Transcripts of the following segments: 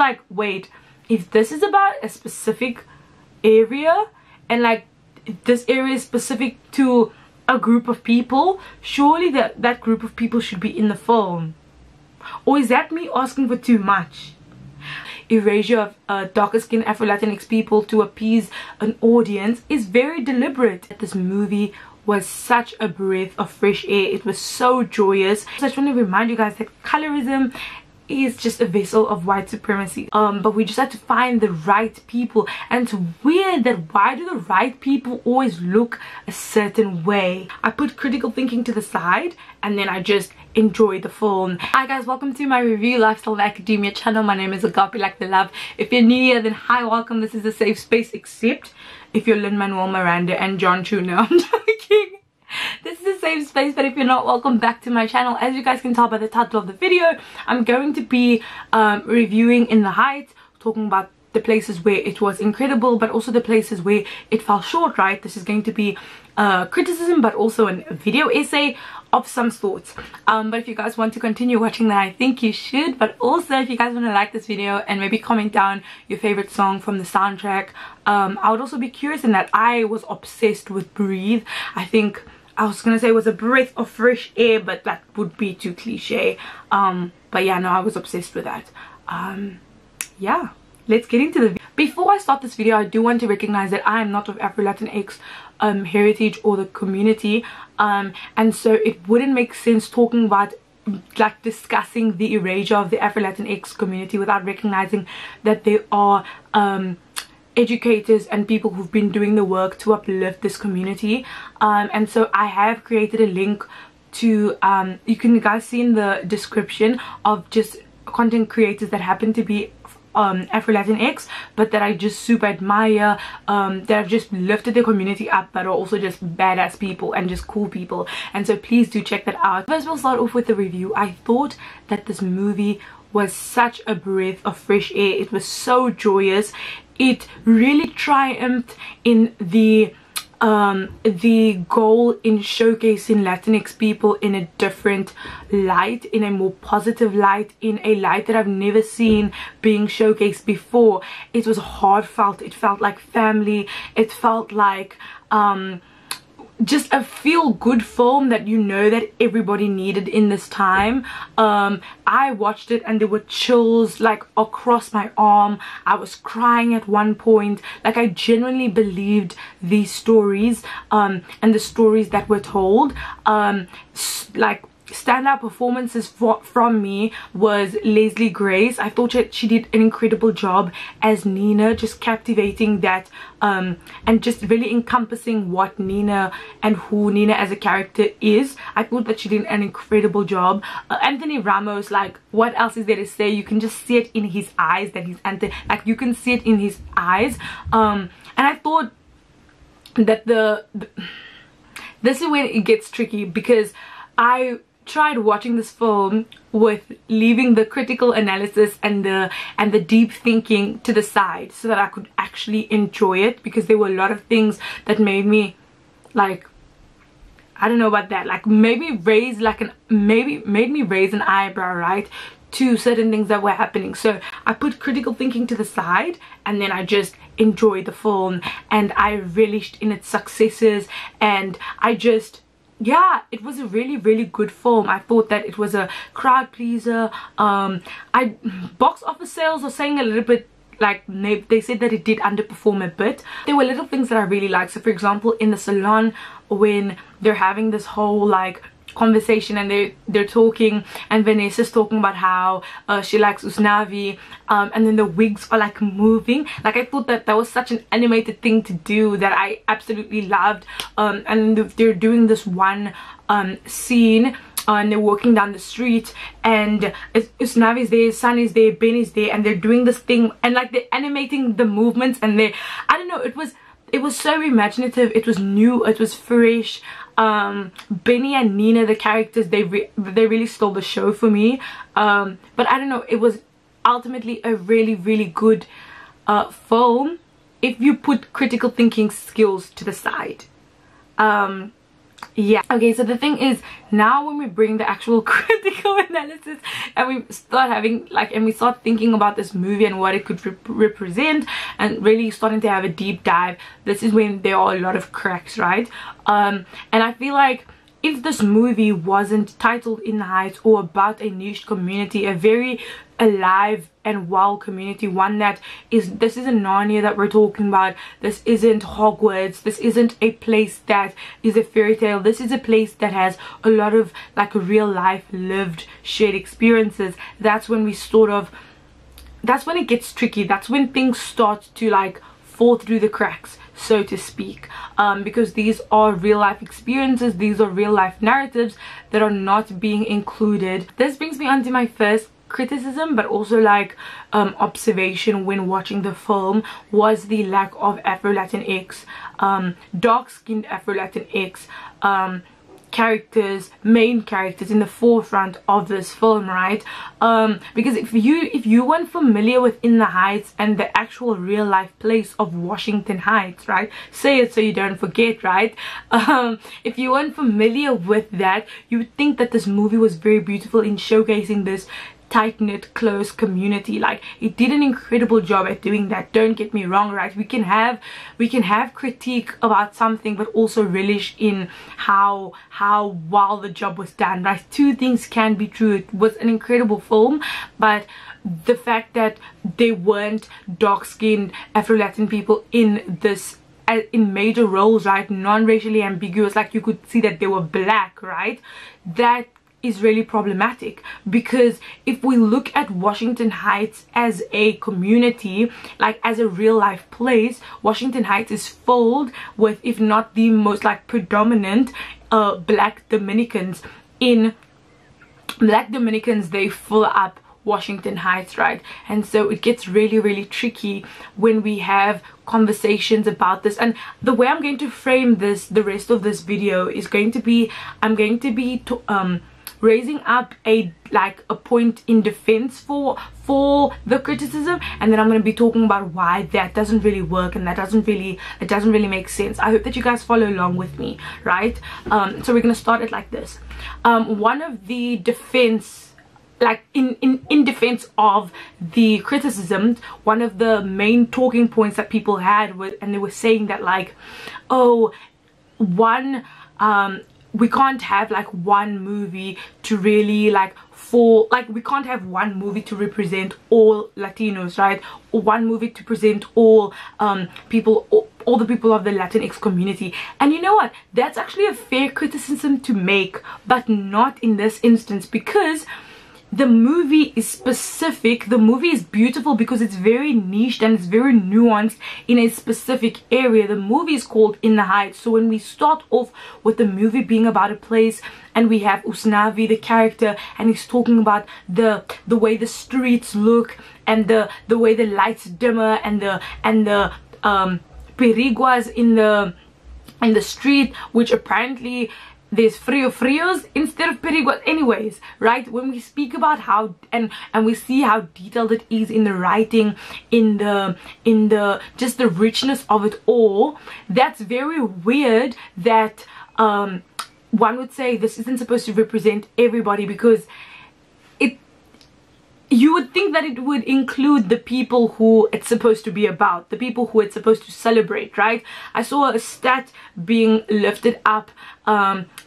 like, wait, if this is about a specific area and like this area is specific to a group of people, surely that group of people should be in the film. Or is that me asking for too much? Erasure of darker skinned Afro-Latinx people to appease an audience is very deliberate. This movie was such a breath of fresh air. It was so joyous. So I just want to remind you guys that colorism is just a vessel of white supremacy, but we just had to find the right people. And it's weird that why do the right people always look a certain way? I put critical thinking to the side and then I just enjoy the film. Hi guys, welcome to my review lifestyle and academia channel. My name is Agapé, like the love. If you're new here, then hi, welcome. This is a safe space, except if you're Manuel, Miranda and John Tuna. I'm joking. This is a safe space, but if you're not, welcome back to my channel. As you guys can tell by the title of the video, I'm going to be reviewing In the Heights, talking about the places where it was incredible, but also the places where it fell short, right? This is going to be criticism, but also a video essay of some sorts. But if you guys want to continue watching, then I think you should. But also, if you guys want to like this video and maybe comment down your favorite song from the soundtrack, I would also be curious in that. I was obsessed with Breathe. I think I was gonna say it was a breath of fresh air, but that would be too cliche. But yeah, no, I was obsessed with that. Yeah, let's get into the video. Before I start this video, I do want to recognize that I am not of Afro-Latinx heritage or the community, and so it wouldn't make sense talking about, like, discussing the erasure of the Afro-Latinx community without recognizing that there are educators and people who've been doing the work to uplift this community, and so I have created a link to you can guys see in the description of just content creators that happen to be Afro-Latinx, but that I just super admire, that have just lifted the community up, but are also just badass people and just cool people. And so please do check that out. First, we'll start off with the review. I thought that this movie was such a breath of fresh air. It was so joyous. It really triumphed in the goal in showcasing Latinx people in a different light, in a more positive light, in a light that I've never seen being showcased before. It was heartfelt. It felt like family. It felt like just a feel-good film that you know that everybody needed in this time. I watched it and there were chills like across my arm. I was crying at one point. Like, I genuinely believed these stories and the stories that were told. Like, standout performances from me was Leslie Grace. I thought she did an incredible job as Nina, just captivating that and just really encompassing what Nina and who Nina as a character is. I thought that she did an incredible job. Anthony Ramos, like, what else is there to say? You can just see it in his eyes that he's like, you can see it in his eyes. And I thought that this is when it gets tricky, because I tried watching this film with leaving the critical analysis and the deep thinking to the side so that I could actually enjoy it, because there were a lot of things that made me, like, I don't know about that, like maybe made me raise an eyebrow, right, to certain things that were happening. So I put critical thinking to the side and then I just enjoyed the film, and I relished in its successes, and I just, yeah, it was a really good film. I thought that it was a crowd pleaser. Box office sales are saying a little bit, like, they said that it did underperform a bit. There were little things that I really liked. So for example, in the salon, when they're having this whole like conversation and they're talking, and Vanessa's talking about how she likes Usnavi, and then the wigs are like moving. Like, I thought that was such an animated thing to do that I absolutely loved. And they're doing this one scene, and they're walking down the street, and Usnavi's there, Sun is there, Ben is there, and they're doing this thing, and like they're animating the movements, and I don't know, it was so imaginative. It was new, it was fresh. Benny and Nina, the characters, they really stole the show for me. But I don't know, it was ultimately a really good film if you put critical thinking skills to the side. yeah, okay, so the thing is, now when we bring the actual critical analysis and we start having like, and we start thinking about this movie and what it could represent, and really starting to have a deep dive, this is when there are a lot of cracks, right? And I feel like if this movie wasn't titled In the Heights or about a niche community, a very alive and wild community, one that is, this isn't Narnia that we're talking about, this isn't Hogwarts, this isn't a place that is a fairy tale, this is a place that has a lot of like real life lived shared experiences, that's when we sort of, that's when it gets tricky, that's when things start to like fall through the cracks, so to speak, because these are real life experiences, these are real life narratives that are not being included. This brings me on to my first criticism, but also like observation when watching the film, was the lack of Afro-Latinx, dark-skinned Afro-Latinx characters, main characters in the forefront of this film, right? Because if you weren't familiar with In the Heights and the actual real life place of Washington Heights, right, say it so you don't forget, right? If you weren't familiar with that, you would think that this movie was very beautiful in showcasing this tight-knit, close community. Like, it did an incredible job at doing that, don't get me wrong, right? We can have critique about something, but also relish in how well the job was done, right? Two things can be true. It was an incredible film, but the fact that there weren't dark-skinned Afro-Latin people in this, in major roles, right, non-racially ambiguous, like you could see that they were black, right, that is really problematic. Because if we look at Washington Heights as a community, like as a real life place, Washington Heights is filled with, if not the most like predominant black Dominicans. In black Dominicans, they fill up Washington Heights, right? And so it gets really tricky when we have conversations about this. And the way I'm going to frame this, the rest of this video, is going to be, I'm going to be raising up a point in defense for the criticism, and then I'm going to be talking about why that doesn't really work and that doesn't really make sense. I hope that you guys follow along with me, right? So we're going to start it like this. One of the defense, like in defense of the criticism, one of the main talking points that people had was, and they were saying that like, oh, we can't have like one movie to really like, we can't have one movie to represent all Latinos, right? Or one movie to present all people, all the people of the Latinx community. And you know what, that's actually a fair criticism to make, but not in this instance, because the movie is specific. The movie is beautiful because it's very niched and it's very nuanced in a specific area. The movie is called In the Heights. So when we start off with the movie being about a place, and we have Usnavi, the character, and he's talking about the way the streets look, and the way the lights dimmer, and the periguas in the street, which apparently there's frios instead of periguas, anyways, right? When we speak about how and we see how detailed it is in the writing, in the just the richness of it all, that's very weird that one would say this isn't supposed to represent everybody, because you would think that it would include the people who it's supposed to be about, the people who it's supposed to celebrate, right? I saw a stat being lifted up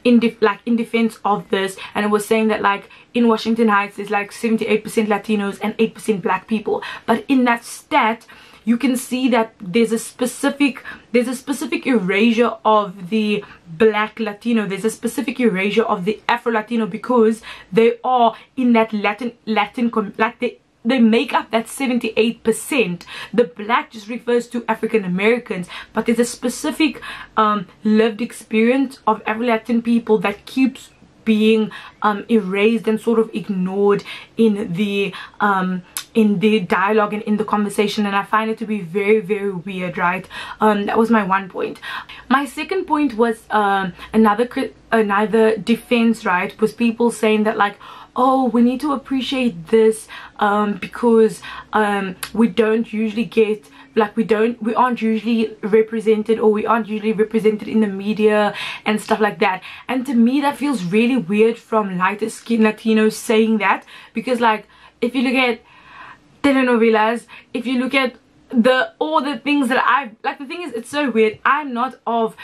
in defense of this, and it was saying that like in Washington Heights there's like 78% Latinos and 8% black people, but in that stat you can see that there's a specific erasure of the black Latino, there's a specific erasure of the Afro-Latino, because they are in that Latin like they make up that 78%. The black just refers to African Americans, but there's a specific lived experience of Afro-Latin people that keeps being erased and sort of ignored in the dialogue and in the conversation, and I find it to be very weird, right? That was my one point. My second point was another defense, right, was people saying that like, oh, we need to appreciate this because we don't usually get, like, we aren't usually represented, or we aren't usually represented in the media and stuff like that. And to me that feels really weird from lighter skin Latinos saying that, because like if you look at telenovelas, if you look at all the things that I've, like, the thing is, it's so weird. I'm not of,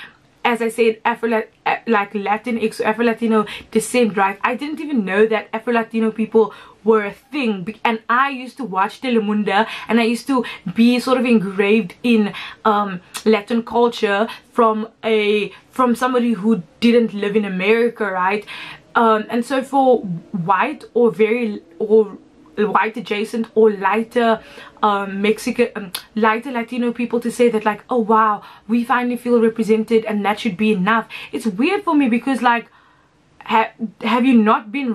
as I said, Latinx or Afro-Latino descent, right? I didn't even know that Afro-Latino people were a thing, and I used to watch Telemundo, and I used to be sort of engraved in Latin culture from somebody who didn't live in America, right? And so for white or white adjacent or lighter Mexican, lighter Latino people to say that, like, oh wow, we finally feel represented and that should be enough, it's weird for me, because like, have you not been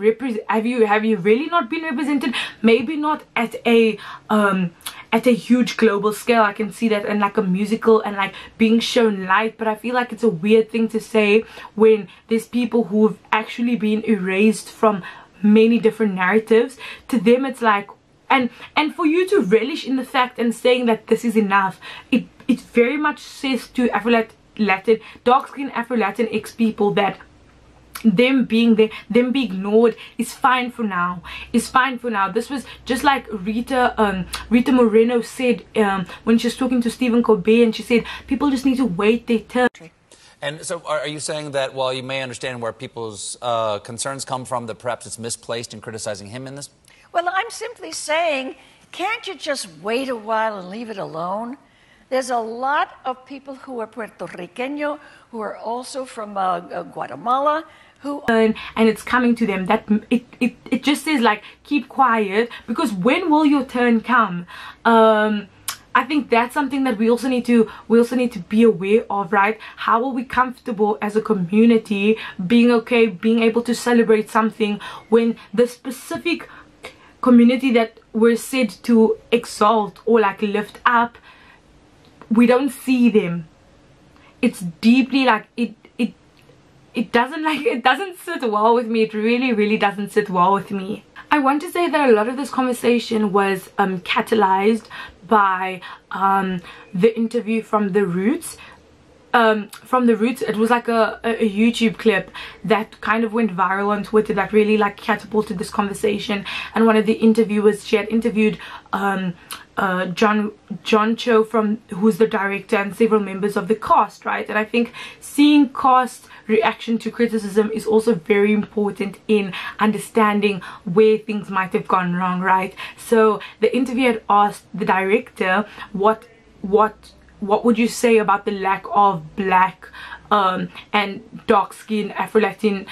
have you really not been represented? Maybe not at a huge global scale, I can see that, and like a musical and like being shown light, but I feel like it's a weird thing to say when there's people who've actually been erased from many different narratives. To them it's like, and for you to relish in the fact and saying that this is enough, it very much says to Afro-Latin, dark-skinned Afro-Latinx people that them being ignored is fine for now. This was just like Rita Moreno said when she was talking to Stephen Colbert, and she said people just need to wait their turn. And so are you saying that while you may understand where people's concerns come from, that perhaps it's misplaced in criticizing him in this? Well, I'm simply saying, can't you just wait a while and leave it alone? There's a lot of people who are Puerto Rican, who are also from Guatemala, who... And it's coming to them, that it just says like, keep quiet, because when will your turn come? I think that's something that we also need to be aware of, right? How are we comfortable as a community being okay, being able to celebrate something when the specific community that we're said to exalt or like lift up, we don't see them? It's deeply like it doesn't sit well with me. It really doesn't sit well with me. I want to say that a lot of this conversation was catalyzed by the interview from The Roots. It was like a YouTube clip that kind of went viral on Twitter that really like catapulted this conversation. And one of the interviewers, she had interviewed John Cho, who's the director, and several members of the cast, right? And I think seeing cast reaction to criticism is also very important in understanding where things might have gone wrong, right? So the interviewer had asked the director, what would you say about the lack of black and dark-skinned Afro-Latin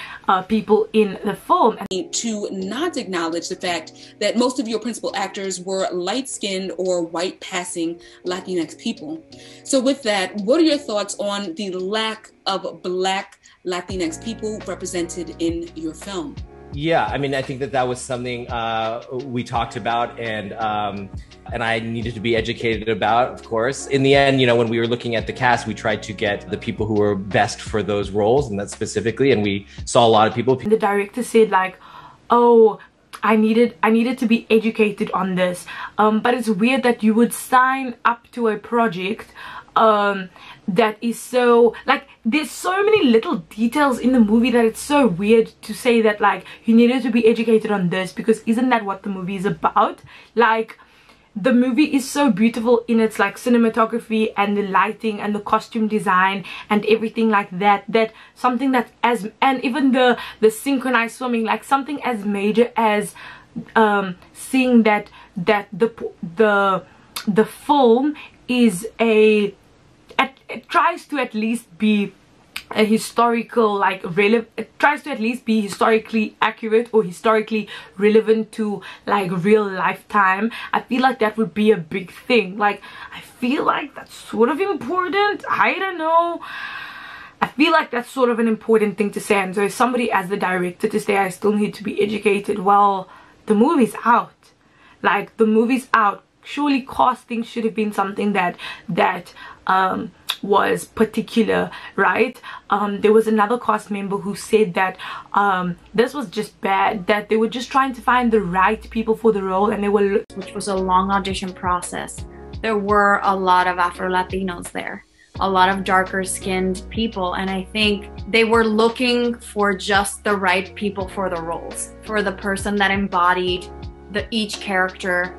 people in the film? To not acknowledge the fact that most of your principal actors were light-skinned or white-passing Latinx people. So with that, what are your thoughts on the lack of black Latinx people represented in your film? Yeah, I mean, I think that was something we talked about, and I needed to be educated about, of course. In the end, when we were looking at the cast, we tried to get the people who were best for those roles, and that specifically, and we saw a lot of people. The director said like, oh, I needed to be educated on this, but it's weird that you would sign up to a project that is so like, there's so many little details in the movie that it's so weird to say that like you needed to be educated on this, because isn't that what the movie is about? Like, the movie is so beautiful in its like cinematography and the lighting and the costume design and everything like that, that something that and even the synchronized swimming, like something as major as seeing that the film is it tries to at least be a historical, like it tries to at least be historically accurate or historically relevant to like real lifetime. I feel like that would be a big thing. Like, I feel like that's sort of important. I don't know, I feel like that's sort of an important thing to say. And so if somebody as the director to say I still need to be educated, well, the movie's out. Like, the movie's out. Surely casting should have been something that was particular, right? There was another cast member who said that this was just bad, that they were just trying to find the right people for the role, and they were, which was a long audition process. There were a lot of Afro-Latinos there, a lot of darker skinned people, and I think they were looking for just the right people for the roles, for the person that embodied each character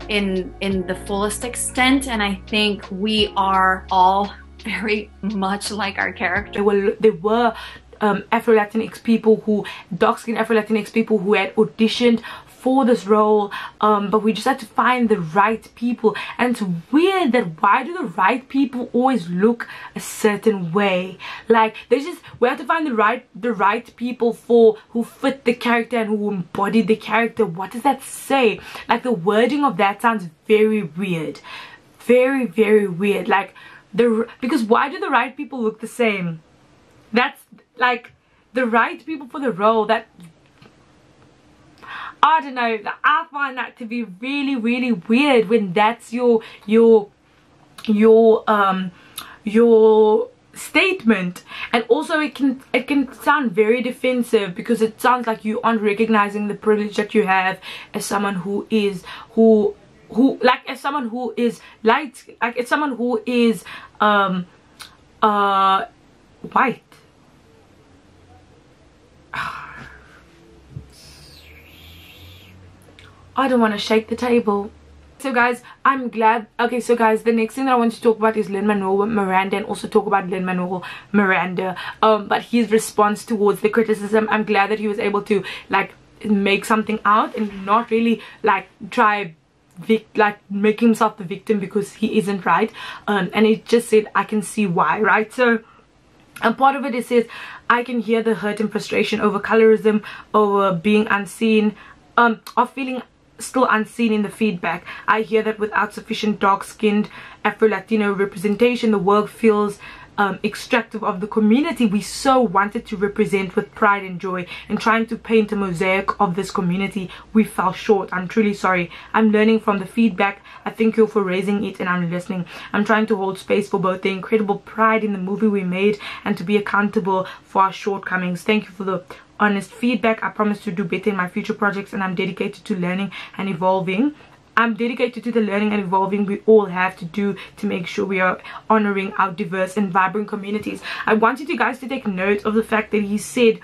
in the fullest extent. And I think we are all very much like our character. There were Afro-Latinx people who, dark-skinned Afro-Latinx people who had auditioned for this role, but we just had to find the right people. And it's weird that why do the right people always look a certain way? Like, we have to find the right people for who fit the character and who embody the character. What does that say? Like, the wording of that sounds very weird, very, very weird. Like, because why do the right people look the same? That's like the right people for the role. That, I don't know, I find that to be really, really weird when that's your statement. And also it can sound very defensive, because it sounds like you aren't recognizing the privilege that you have as someone who is as someone who is light, like as someone who is white. I don't want to shake the table. So guys, I'm glad. Okay, so guys, the next thing that I want to talk about is Lin-Manuel Miranda, and also talk about Lin-Manuel Miranda, but his response towards the criticism. I'm glad that he was able to like make something out and not really like try make himself the victim, because he isn't, right? And it just said, I can see why, right? So, and part of it says, I can hear the hurt and frustration over colorism, over being unseen, of feeling still unseen in the feedback. I hear that without sufficient dark-skinned Afro-Latino representation, the work feels extractive of the community we so wanted to represent with pride and joy. And trying to paint a mosaic of this community, we fell short. I'm truly sorry. I'm learning from the feedback. I thank you for raising it, and I'm listening. I'm trying to hold space for both the incredible pride in the movie we made and to be accountable for our shortcomings. Thank you for the honest feedback. I promise to do better in my future projects, and I'm dedicated to learning and evolving. I'm dedicated to the learning and evolving we all have to do to make sure we are honoring our diverse and vibrant communities. I wanted you guys to take note of the fact that he said,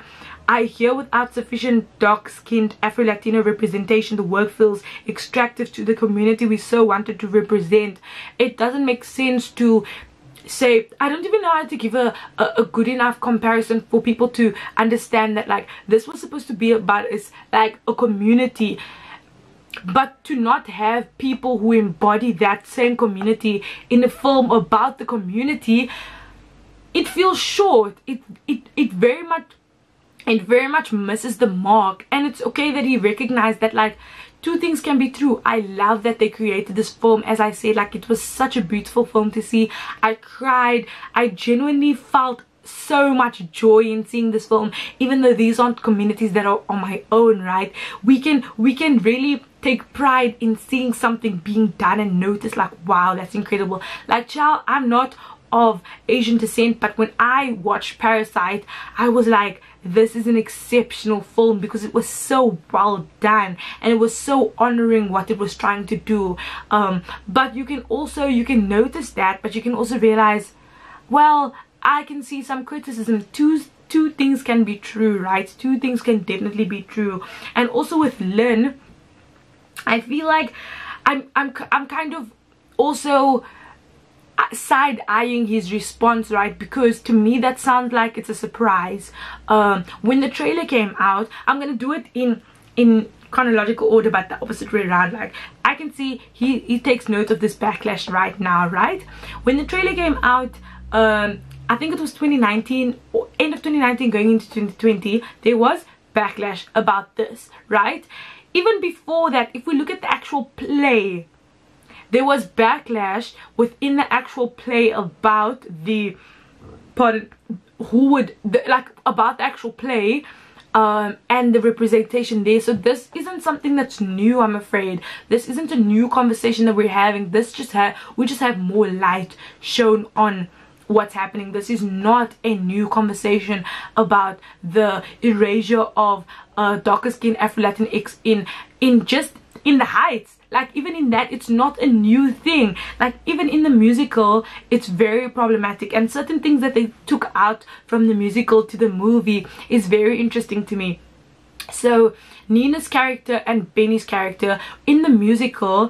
I hear without sufficient dark-skinned Afro-Latino representation, the work feels extractive to the community we so wanted to represent. It doesn't make sense to say, I don't even know how to give a good enough comparison for people to understand that like this was supposed to be about is like a community, but to not have people who embody that same community in a film about the community, it feels short. It very much misses the mark. And it's okay that he recognized that like two things can be true. I love that they created this film. As I said, like it was such a beautiful film to see. I cried. I genuinely felt so much joy in seeing this film, even though these aren't communities that are on my own, right? We can really take pride in seeing something being done and notice like, wow, that's incredible. Like, child, I'm not of Asian descent, but when I watched Parasite, I was like, this is an exceptional film, because it was so well done and it was so honoring what it was trying to do. But you can notice that, but you can also realize, well, I can see some criticism. Two things can be true, right? Two things can definitely be true. And also with Lin, I feel like I'm kind of also side-eyeing his response, right? Because to me that sounds like it's a surprise. When the trailer came out, I'm gonna do it in chronological order, but the opposite way around. Like, I can see he takes note of this backlash right now, right? When the trailer came out, I think it was 2019 or end of 2019 going into 2020, there was backlash about this, right? Even before that, if we look at the actual play, there was backlash within the actual play about the about the actual play and the representation there. So this isn't something that's new, I'm afraid. This isn't a new conversation that we're having. We just have more light shown on what's happening. This is not a new conversation about the erasure of darker skin Afro-Latinx in just in the Heights. Like, even in that, it's not a new thing. Like, even in the musical, it's very problematic, and certain things that they took out from the musical to the movie is very interesting to me. So Nina's character and Benny's character in the musical,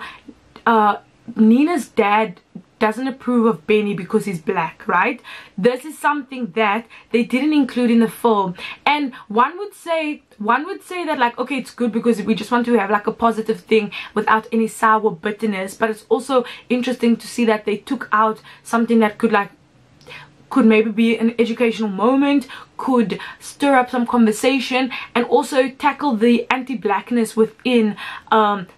Nina's dad doesn't approve of Benny because he's black, right? This is something that they didn't include in the film, and one would say that, like, okay, it's good because we just want to have like a positive thing without any sour bitterness. But it's also interesting to see that they took out something that could maybe be an educational moment, could stir up some conversation, and also tackle the anti-blackness within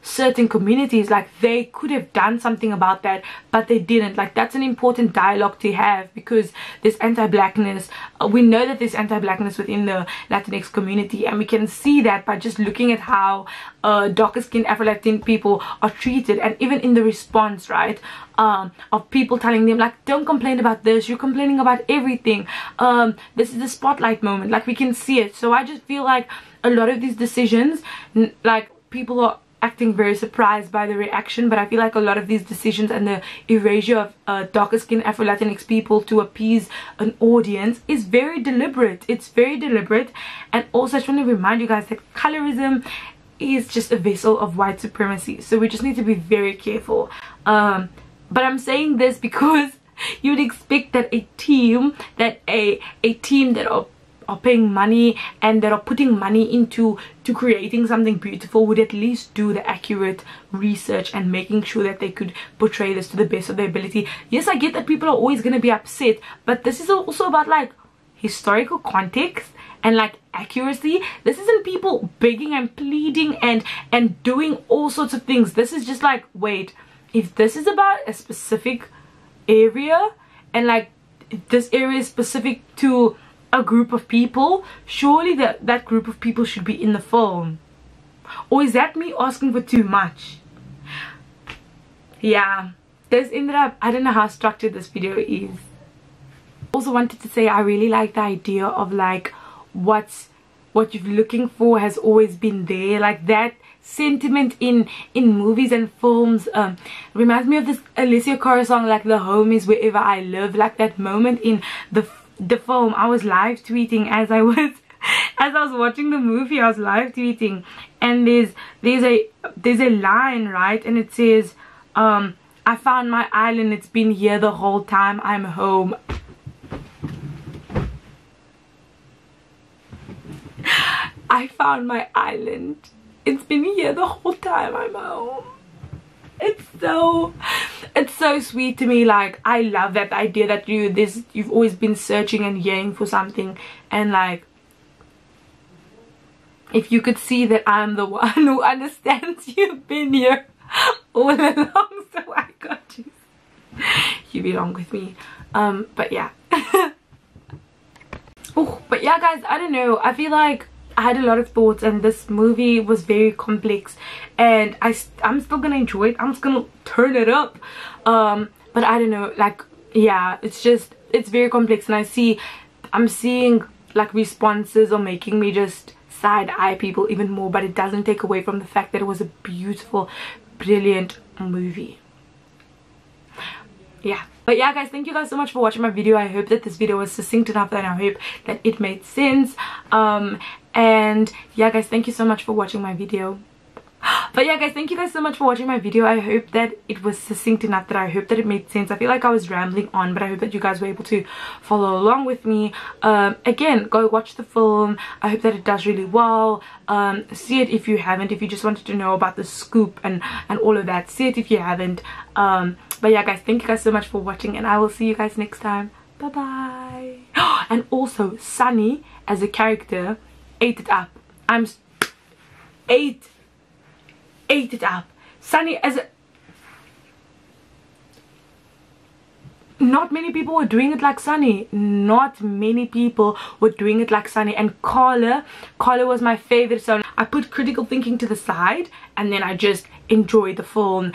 certain communities. Like, they could have done something about that, but they didn't. Like, that's an important dialogue to have, because there's anti-blackness. We know that there's anti-blackness within the Latinx community, and we can see that by just looking at how darker skinned Afro-Latin people are treated, and even in the response, right, of people telling them, like, don't complain about this, you're complaining about everything, this is the spotlight moment. Like, we can see it. So I just feel like a lot of these decisions, like, people are acting very surprised by the reaction, but I feel like a lot of these decisions and the erasure of darker skinned Afro-Latinx people to appease an audience is very deliberate. It's very deliberate. And also, I just want to remind you guys that colorism is just a vessel of white supremacy, so we just need to be very careful. But I'm saying this because you'd expect that a team that are paying money and that are putting money into creating something beautiful would at least do the accurate research and making sure that they could portray this to the best of their ability. Yes, I get that people are always going to be upset, but this is also about, like, historical context and, like, accuracy. This isn't people begging and pleading and doing all sorts of things. This is just like, wait, if this is about a specific area, and, like, this area is specific to a group of people, surely that group of people should be in the film. Or is that me asking for too much? Yeah, this ended up, I don't know how structured this video is. Also wanted to say I really like the idea of, like, what you're looking for has always been there. Like, that sentiment in movies and films reminds me of this Alicia Cara song, like, the home is wherever I live. Like, that moment in the film, I was live tweeting as I was watching the movie. I was live tweeting, and there's a line, right, and it says, I found my island, it's been here the whole time, I'm home. I found my island, it's been here the whole time, I'm home. It's so sweet to me. Like, I love that idea that you've always been searching and yearning for something, and, like, if you could see that I'm the one who understands, you've been here all along, so I got you. You belong with me. But yeah. Oh, but yeah, guys, I don't know, I feel like I had a lot of thoughts, and this movie was very complex, and I'm still gonna enjoy it. I'm just gonna turn it up, but I don't know, like, yeah, it's very complex, and I'm seeing, like, responses are making me just side-eye people even more, but it doesn't take away from the fact that it was a beautiful, brilliant movie. Yeah. But yeah, guys, thank you guys so much for watching my video. I hope that this video was succinct enough, and I hope that it made sense. And yeah, guys, thank you so much for watching my video. But yeah, guys, thank you guys so much for watching my video. I hope that it was succinct enough, that I hope that it made sense. I feel like I was rambling on, but I hope that you guys were able to follow along with me. Again, go watch the film. I hope that it does really well. See it if you haven't. If you just wanted to know about the scoop and all of that, see it if you haven't. But yeah, guys, thank you guys so much for watching, and I will see you guys next time. Bye bye. And also, Sunny as a character ate it up. Ate it up. Sunny as a... Not many people were doing it like Sunny. Not many people were doing it like Sunny. And Carla was my favorite. So I put critical thinking to the side, and then I just enjoyed the film.